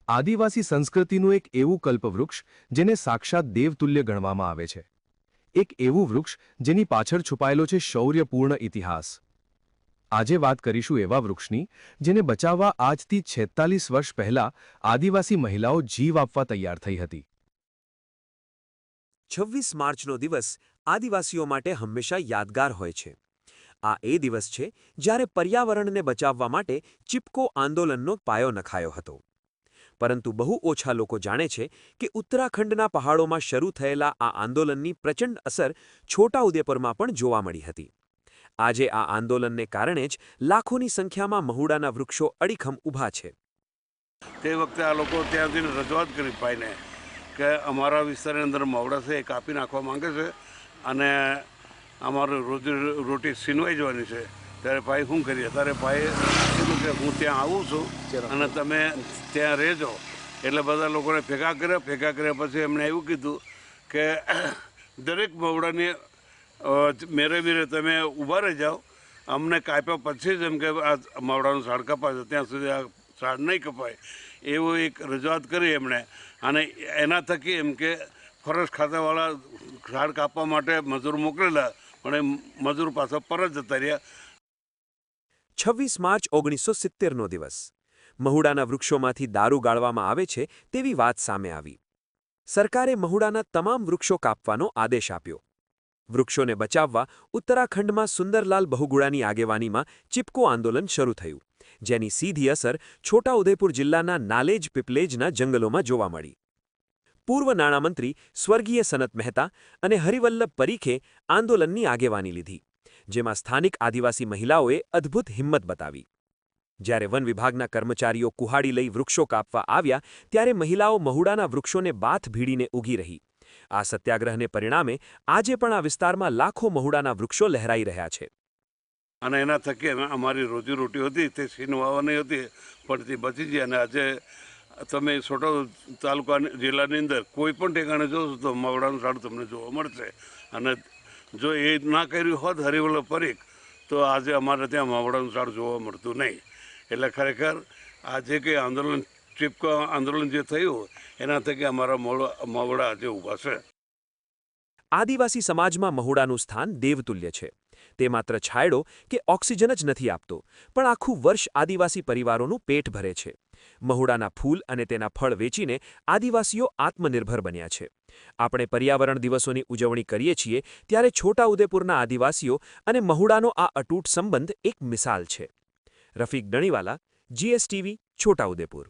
આદિવાસી સંસ્કૃતિનું એક એવું કલ્પવૃક્ષ જેને સાક્ષાત દેવતુલ્ય ગણવામાં આવે છે. એક એવું વૃક્ષ જેની પાછળ છુપાયેલો છે શૌર્યપૂર્ણ ઇતિહાસ. આજે વાત કરીશું એવા વૃક્ષની જેને બચાવવા આજથી 46 વર્ષ પહેલા આદિવાસી મહિલાઓ જીવ આપવા તૈયાર થઈ હતી. 26 માર્ચનો દિવસ આદિવાસીઓ માટે હંમેશા યાદગાર હોય છે. આ એ દિવસ છે જ્યારે પર્યાવરણને બચાવવા માટે ચિપકો આંદોલનનો પાયો નખાયો હતો. પરંતુ બહુ ઓછા લોકો જાણે છે કે ઉત્તરાખંડના પહાડોમાં શરૂ થયેલા આ આંદોલનની પ્રચંડ અસર છોટાઉદેપુરમાં પણ જોવા મળી હતી. આજે આ આંદોલનને કારણે જ લાખોની સંખ્યામાં મહુડાના વૃક્ષો અડીખમ ઊભા છે. તે વખતે આ લોકો ત્યાંથી રજૂઆત કરી પાઈને કે અમારા વિસ્તારની અંદર મવડા છે એ કાપી નાખવા માંગે છે અને અમારું રોટી સીનવાઈ જવાની છે. ત્યારે ભાઈ શું કરીએ? ત્યારે ભાઈએ કીધું કે હું ત્યાં આવું છું અને તમે ત્યાં રહેજો. એટલે બધા લોકોને ભેગા કર્યા પછી એમણે એવું કીધું કે દરેક મવડાની મેરે મેરે તમે ઊભા રહી જાઓ. અમને કાપ્યા પછી જ એમ કે આ મવડાનું ઝાડ કપાશે ત્યાં સુધી આ ઝાડ નહીં કપાય એવું એક રજૂઆત કરી એમણે. અને એના થકી એમ કે ફોરેસ્ટ ખાતાવાળા ઝાડ કાપવા માટે મજૂર મોકલેલા પણ એ મજૂર પાછા પરત જતા રહ્યા. 26 માર્ચ 1970નો દિવસ મહુડાના વૃક્ષોમાંથી દારૂ ગાળવામાં આવે છે તેવી વાત સામે આવી. સરકારે મહુડાના તમામ વૃક્ષો કાપવાનો આદેશ આપ્યો. વૃક્ષોને બચાવવા ઉત્તરાખંડમાં સુંદરલાલ બહુગુણાની આગેવાનીમાં ચિપકો આંદોલન શરૂ થયું, જેની સીધી અસર છોટાઉદેપુર જિલ્લાના નાલેજ પીપલેજના જંગલોમાં જોવા મળી. પૂર્વ નાણામંત્રી સ્વર્ગીય સનત મહેતા અને હરિવલ્લભ પરીખે આંદોલનની આગેવાની લીધી, જેમાં સ્થાનિક આદિવાસી મહિલાઓએ અદ્ભુત હિંમત બતાવી. જ્યારે વન વિભાગના કર્મચારીઓ કુહાડી લઈ વૃક્ષો કાપવા આવ્યા ત્યારે મહિલાઓ મહુડાના વૃક્ષોને બાથ ભીડીને ઊગી રહી. આ સત્યાગ્રહને પરિણામે આજે પણ આ વિસ્તારમાં લાખો મહુડાના વૃક્ષો લહેરાઈ રહ્યા છે. અને એના થકી અમારી રોજીરોટી હતી તે સીનવાવાની હતી પણ તે બચી ગઈ. અને આજે તમે છોટા તાલુકા જિલ્લાની અંદર કોઈ પણ ઠેકાણે જોશો તો મવડાનું ઝાડ તમને જોવા મળશે. અને જો એ ના કર્યું હોત હરિવલ્લભ પરીખ તો આજે અમારે ત્યાં મવડાનું ઝાડ જોવા મળતું નહીં. એટલે ખરેખર આ જે કંઈ આંદોલન ચિપકો આંદોલન જે થયું એના થકી અમારા મવડા આજે ઊભા છે. આદિવાસી સમાજમાં મહુડાનું સ્થાન દેવતુલ્ય છે. તે માત્ર છાંયડો કે ઓક્સિજન જ નથી આપતો, પણ આખું વર્ષ આદિવાસી પરિવારોનું પેટ ભરે છે. મહુડાના ફૂલ અને તેના ફળ વેચીને આદિવાસીઓ આત્મનિર્ભર બન્યા છે. આપણે પર્યાવરણ દિવસોની ઉજવણી કરીએ છીએ ત્યારે છોટાઉદેપુરના આદિવાસીઓ અને મહુડાનો આ અતૂટ સંબંધ એક મિસાલ છે. રફીક ડણીવાલા, GSTV, છોટાઉદેપુર.